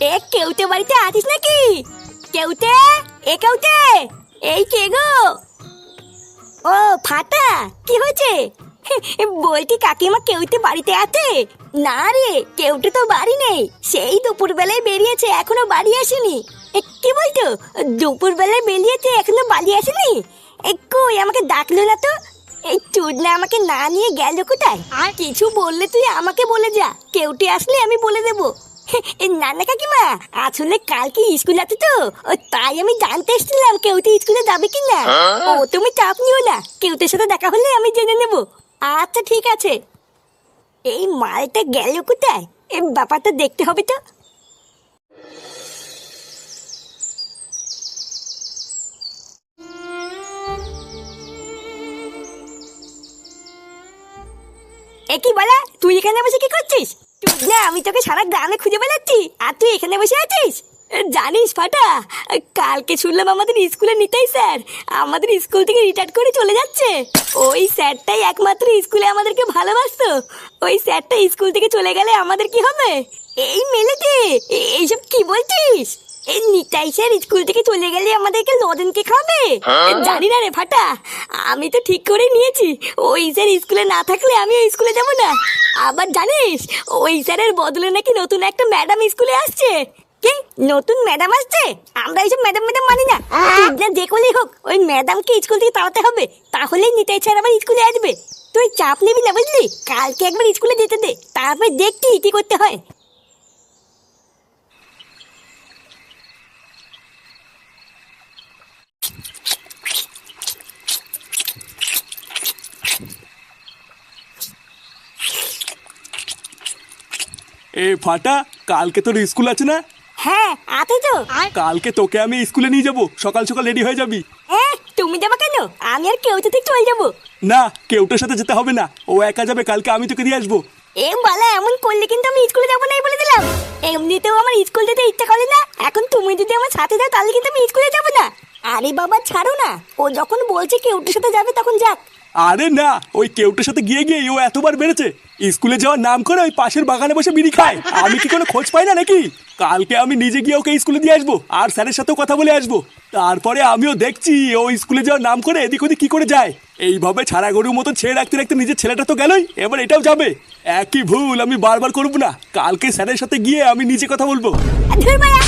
এ কেউতে বাড়িতে আছিস নাকি? কেউতে, এ কেউতে, এই কে গো? ও ফাটা, কি হয়েছে? বলছি কাকিমা কেউতে বাড়িতে আছে? না রে, কেউতে তো বাড়ি নেই। সেই দুপুর বেলায় বেরিয়েছে, এখনো বাড়ি আসেনি। কি বলতো? দুপুর বেলায় বেরিয়েছে, এখনো বাড়ি আসেনি? কই আমাকে ডাকলো না তো? এই চুদনা আমাকে না নিয়ে গেল কোথায়? আর কিছু বললে তুই আমাকে বলে যা, কেউটি আসলে আমি বলে দেবো। না না কাকিমা, আসলে কালকে স্কুল আছে তো, তাই আমি জানতে এসেছিলাম কেউটি স্কুলে যাবে কিনা। ও তুমি চাপ নিও না, কেউটির সাথে দেখা হলে আমি জেনে নেব। আচ্ছা ঠিক আছে। এই মালটা গেল কোথায়? এই ব্যাপারটা দেখতে হবে তো। কি বলা, তুই এখানে বসে কি করছিস? না আমি তোকে সারা গ্রামে খুঁজে বেড়াচ্ছি, আর তুই এখানে বসে আছিস? জানিস ফাটা, কালকে শুনলাম আমাদের স্কুলে নিতাই স্যার আমাদের স্কুল থেকে রিটায়ার করে চলে যাচ্ছে। ওই স্যারটাই একমাত্র স্কুলে আমাদেরকে ভালোবাসতো। ওই স্যারটা স্কুল থেকে চলে গেলে আমাদের কি হবে? এই মেলেতে এইসব কি বলছিস? এই নিতাই স্যার স্কুল থেকে চলে গেলে আমাদেরকে লজেনকে খাবে? জানি না রে ফাটা, আমি তো ঠিক করে নিয়েছি ওই স্যার স্কুলে না থাকলে আমি ওই স্কুলে যাব না। আবার জানিস ওই স্যারের বদলে নাকি নতুন একটা ম্যাডাম স্কুলে আসছে। কি নতুন ম্যাডাম আসছে? আমরা এইসব ম্যাডাম ম্যাডাম মানি না। না যে করেই হোক ওই ম্যাডামকে স্কুল থেকে তাড়াতে হবে, তাহলেই নিতাই স্যার আবার স্কুলে আসবে। তুই চাপ নিবি না বুঝলি, কালকে একবার স্কুলে যেতে দে, তারপর দেখছি কি করতে হয়। এ ফাটা, কালকে তোর স্কুল আছে না? হ্যাঁ আছে তো। কালকে তোকে আমি স্কুলে নিয়ে যাব, সকাল সকাল রেডি হয়ে যাবি। তুমি যাবা কেন? আমি আর কেউ থেকে চলে যাবো। না, কেউটার সাথে যেতে হবে না, ও একা যাবে, কালকে আমি তোকে দিয়ে আসবো। বালা এমন করলে কিন্তু আমি স্কুলে যাবো নাই বলে দিলাম। এমনিতেও আমার স্কুল যেতে ইচ্ছা করে না, এখন তুমি যদি আমার সাথে যাও তাহলে কিন্তু আমি স্কুলে যাবো না। আরে বাবা ছাড়ো না, ও যখন বলছে কেউটার সাথে যাবে তখন যাক। আরে না, ওই কেউটার সাথে গিয়ে গিয়ে ও এতবার বেড়েছে, স্কুলে যাওয়ার নাম করে ওই পাশের বাগানে বসে বিড়ি খায়। আমি কি কোনো খোঁজ পাই না নাকি? কালকে আমি নিজে গিয়ে ওকে স্কুলে দিয়ে আসবো, আর স্যারের সাথেও কথা বলে আসবো। তারপরে আমিও দেখছি ও স্কুলে যাওয়ার নাম করে এদিক ওদিক কি করে যায়। এইভাবে ছাড়া গরুর মতন ছেড়ে রাখতে রাখতে নিজের ছেলেটা তো গেলই, এবার এটাও যাবে। একই ভুল আমি বারবার করবো না, কালকে স্যারের সাথে গিয়ে আমি নিজে কথা বলবো। ধুর মায়া।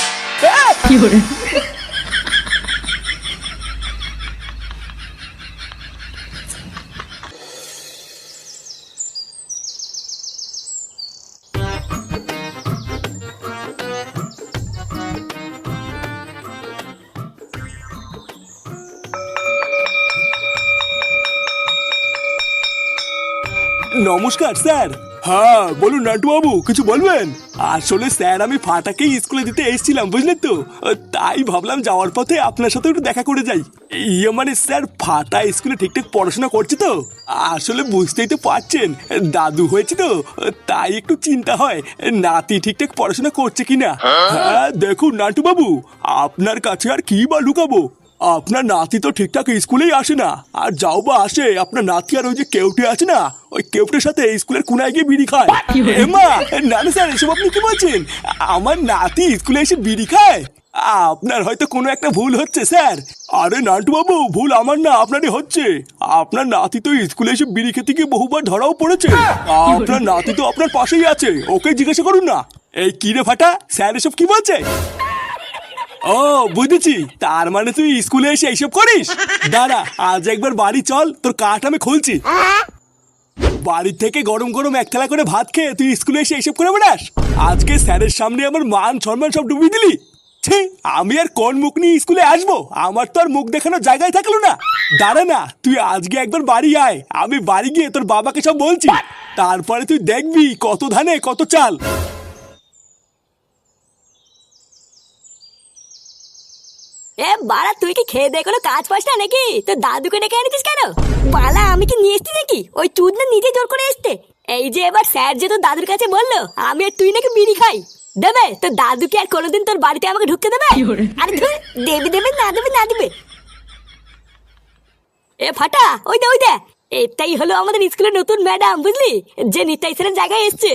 কি করে? নমস্কার স্যার। হ্যাঁ বলুন নাটু বাবু, কিছু বলবেন? আসলে স্যার আমি ফাটাকেই স্কুলে দিতে এসেছিলাম বুঝলেন তো, তাই ভাবলাম যাওয়ার পথে আপনার সাথে একটু দেখা করে যাই। মানে স্যার ফাটা স্কুলে ঠিকঠাক পড়াশোনা করছে তো? আসলে বুঝতেই তো পারছেন, দাদু হয়েছে তো, তাই একটু চিন্তা হয় নাতি ঠিকঠাক পড়াশোনা করছে কিনা। হ্যাঁ দেখুন নাটু বাবু, আপনার কাছে আর কি বা লুকাবো, আপনার নাতি তো ঠিকঠাক স্কুলেই আসে না, আর যাও বা আসে আপনার নাতি আর ওই যে কেউটে আছে না, ওই কেউটের সাথে স্কুলের কোনায় গিয়ে বিড়ি খায়। এমা না না স্যার, এসব আপনি কি বলছেন? আমার নাতি স্কুলে এসে বিড়ি খায়? আপনার হয়তো কোনো একটা ভুল হচ্ছে স্যার। আরে নান্টু বাবু, ভুল আমার না আপনারই হচ্ছে। আপনার নাতি তো স্কুলে এসে বিড়ি খেতে গিয়ে বহুবার ধরাও পড়েছে। আপনার নাতি তো আপনার পাশেই আছে, ওকে জিজ্ঞাসা করুন না। এই কি রে ফাটা, স্যার এসব কি বলছে? ও বুঝেছি, তার মানে তুই স্কুলে এসে এইসব করিস। দাঁড়া, আজ একবার বাড়ি চল, তোর কাঠ আমি খুলছি। বাড়ির থেকে গরম গরম এক থালা করে ভাত খেয়ে তুই স্কুলে এসে এইসব করে বেড়াস? আজকে স্যারের সামনে আমার মান সম্মান সব ডুবিয়ে দিলি। ছি, আমি আর কোন মুখ নিয়ে স্কুলে আসবো? আমার তো আর মুখ দেখানোর জায়গায় থাকলো না। দাঁড়া না, তুই আজকে একবার বাড়ি আয়, আমি বাড়ি গিয়ে তোর বাবাকে সব বলছি, তারপরে তুই দেখবি কত ধানে কত চাল। বাড়া তুই কি খেয়ে দিয়ে কোনো কাজ পাস না নাকি? তোর দাদুকে ডেকে এনেছিস কেন? বালা আমি কি নিয়ে এসছি নাকি? ওই চুদ না নিজে জোর করে এসছে। এই যে এবার স্যার যে তোর দাদুর কাছে বললো আমি আর তুই নাকি বিড়ি খাই, দেবে তোর দাদুকে আর কোনোদিন তোর বাড়িতে আমাকে ঢুকতে দেবে? আরে ধুর, দেবে দেবে না দেবে না দেবে। ফাটা, ওই দে ওই দে, এটাই হলো আমাদের স্কুলের নতুন ম্যাডাম বুঝলি, যে নিতাই স্যারের জায়গায় এসছে।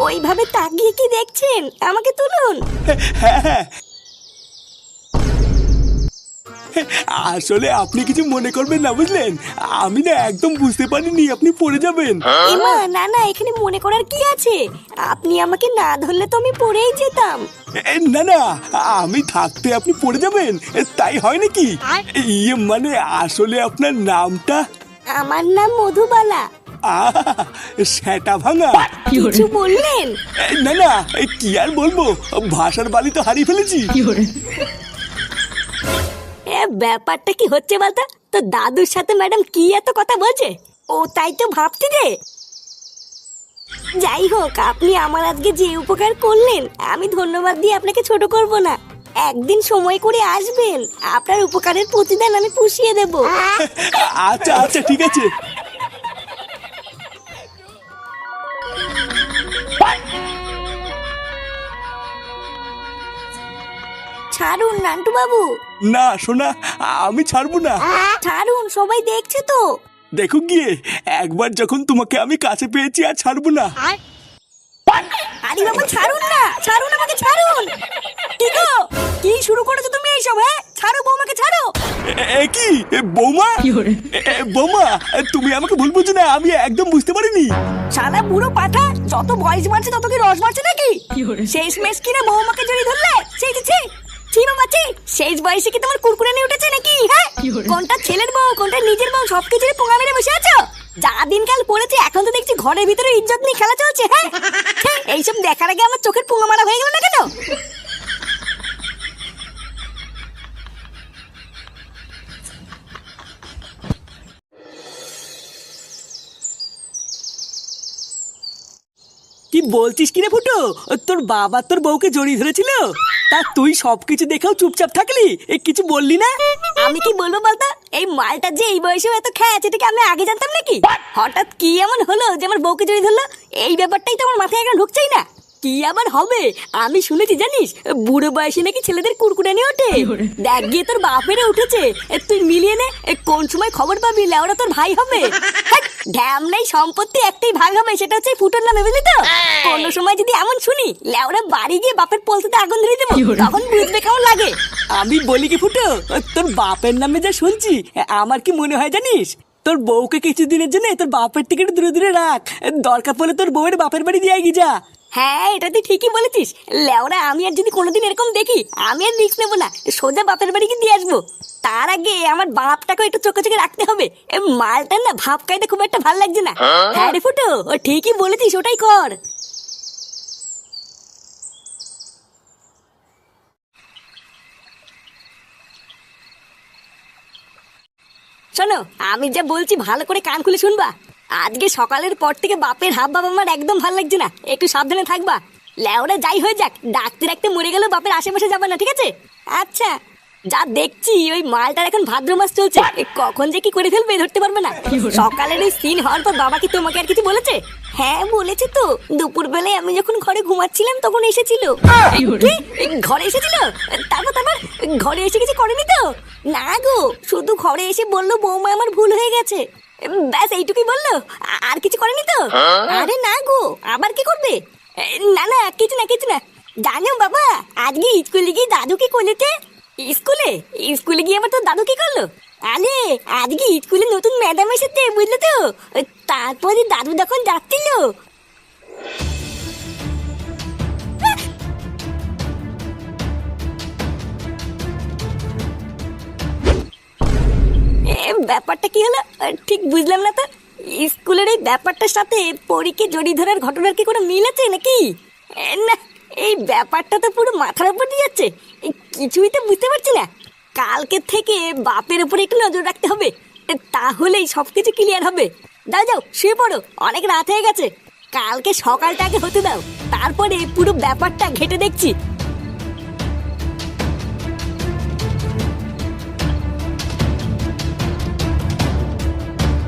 ওইভাবে তাকিয়ে কি দেখছেন? আমাকে তুলুন। হ্যাঁ হ্যাঁ, আসলে আপনি কিছু মনে করবেন না বুঝলেন, আমি না একদম বুঝতে পারিনি আপনি পড়ে যাবেন। এমা না না, এখানে মনে করার কি আছে? আপনি আমাকে না ধরলে তো আমি পড়েই যেতাম। না না, আমি থাকতে আপনি পড়ে যাবেন তাই হয় নাকি? ইয়ে মানে আসলে আপনার নামটা? আমার নাম মধুবালা। সেটা ভাঙা। কিছু বললেন? না না, কি আর বলবো, ভাষার বালি তো হারিয়ে ফেলেছি। ব্যাপারটা কি হচ্ছে বলতো? তো দাদুর সাথে ম্যাডাম কি এত কথা বলছে? ও তাই তো ভাবছি রে। যাই হোক, আপনি আমার আজকে যে উপকার করলেন আমি ধন্যবাদ দিয়ে আপনাকে ছোট করব না। একদিন সময় করে আসবেন, আপনার উপকারের প্রতিদান আমি পুষিয়ে দেব। আচ্ছা আচ্ছা ঠিক আছে। ছাড়ুন নান্টু বাবু। না সোনা, আমি ছাড়বো না। ছাড়ুন, সবাই দেখছে তো। দেখো গিয়ে, একবার যখন তোমাকে আমি কাছে পেয়েছি আর ছাড়বো না। আরে বাবা ছাড়ুন না, ছাড়ুন আমাকে, ছাড়ুন। কি গো, কি শুরু করেছো তুমি এইসব? হ্যাঁ ছাড়ো বৌমাকে, ছাড়ো। কি বৌমা? বৌমা, তুমি আমাকে ভুল বুঝো না, আমি একদম বুঝতে পারিনি। সারা বুড়ো পাঠা, যত বয়স বাড়ছে তত কি রস বাড়ছে নাকি? শেষ মেশ কিনা বৌমাকে জড়িয়ে ধরলে? সেই ছি ছি বাবা ছি। শেষ বয়সে কি তোমার কুরকুরে নিয়ে উঠেছে নাকি? হ্যাঁ, কোনটা ছেলের বউ কোনটা নিজের বউ সবকিছুর পোঙা মেরে বসে আছো। যা দিনকাল পড়েছে, এখন তো দেখছি ঘরের ভিতরে ইজ্জত নিয়ে খেলা চলছে। হ্যাঁ, এইসব দেখার আগে আমার চোখের পোঙা মারা হয়ে গেল না কেন? কি বলছিস কিরে ফুটো? তোর বাবা তোর বউকে জড়িয়ে ধরেছিল, তা তুই সবকিছু দেখেও চুপচাপ থাকলি, কিছু বললি না? আমি কি বলবো বলতো? এই মালটা যে এই বয়সে এত খেয়েছে এটাকে আমি আগে জানতাম নাকি? হঠাৎ কি এমন হলো যে আমার বউকে জড়িয়ে ধরলো? এই ব্যাপারটাই তো আমার মাথায় এখন ঢুকছেই না। কি আবার হবে? আমি শুনেছি জানিস, বুড়ো বয়সে নাকি ছেলেদের কুরকুরানি ওঠে। দেখ গিয়ে তোর বাপেরে উঠেছে, তুই মিলিয়ে নে কোন সময় খবর পাবি লেওরা তোর ভাই হবে। ঢ্যাম নেই, সম্পত্তি একটাই ভাগ হবে, সেটা হচ্ছে ফুটোর নামে, বুঝলি তো? কোনো সময় যদি এমন শুনি লেওরা বাড়ি গিয়ে বাপের পোলতে আগুন ধরে দেবো, তখন বুঝবে কেমন লাগে। আমি বলি কি ফুটো, তোর বাপের নামে যা শুনছি, আমার কি মনে হয় জানিস, তোর বউকে কিছুদিনের জন্য তোর বাপের থেকে একটু দূরে দূরে রাখ, দরকার পড়লে তোর বউয়ের বাপের বাড়ি দিয়ে গিয়ে যা। হ্যাঁ, এটা তুই ঠিকই বলেছিস। লেওরা আমি আর যদি কোনোদিন এরকম দেখি, আমি আর রিস্ক নেবো না, সোজা বাপের বাড়ি গিয়ে দিয়ে আসবো। তার আগে আমার বাপটাকে একটু চোখে চোখে রাখতে হবে। মালটার না ভাব খাইতে খুব একটা ভালো লাগছে না। হ্যাঁ রে ফুটো, ও ঠিকই বলেছিস, ওটাই কর। শোনো, আমি যা বলছি ভালো করে কান খুলে শুনবা। আজকে সকালের পর থেকে বাপের হাব ভাব আমার একদম ভালো লাগছে না, একটু সাবধানে থাকবা। লেওরা যাই হয়ে যাক, ডাকতে ডাকতে মরে গেলেও বাপের আশেপাশে যাবে না, ঠিক আছে? আচ্ছা, যা দেখছি ওই মালটার এখন ভাদ্র মাস চলছে, কখন যে কি করে ফেলবে ধরতে পারবে না। সকালের ওই সিন হওয়ার পর বাবা কি তোমাকে আর কিছু বলেছে? হ্যাঁ বলেছে তো, দুপুর বেলায় আমি যখন ঘরে ঘুমাচ্ছিলাম তখন এসেছিল। কি? ঘরে এসেছিল? তারপর তারপর ঘরে এসে কিছু করেনি তো? না গো, শুধু ঘরে এসে বললো বৌমা আমার ভুল হয়ে গেছে, ব্যাস এইটুকুই বললো, আর কিছু করেনি তো? আরে না গো, আবার কি করবে? না না, কিছু না কিছু না। জানো বাবা, আজকে স্কুলে গিয়ে দাদু কি করেছে? স্কুলে স্কুলে গিয়ে আবার তোর দাদু কি করলো? আরে আজকে স্কুলে নতুন ম্যাডাম এসেছে, বুঝলে তো? তারপরে দাদু যখন যাচ্ছিল, ব্যাপারটা কি হলো ঠিক বুঝলাম না তো। স্কুলের এই ব্যাপারটার সাথে পরীকে জড়িয়ে ধরার ঘটনার কি কোনো মিল আছে নাকি? না, এই ব্যাপারটা তো পুরো মাথার উপর দিয়ে যাচ্ছে, কিছুই তো বুঝতে পারছি না। কালকে থেকে বাপের উপরে একটু নজর রাখতে হবে, তাহলেই সবকিছু ক্লিয়ার হবে। দাও যাও শুয়ে পড়ো, অনেক রাত হয়ে গেছে। কালকে সকালটাকে হতে দাও, তারপরে পুরো ব্যাপারটা ঘেটে দেখছি।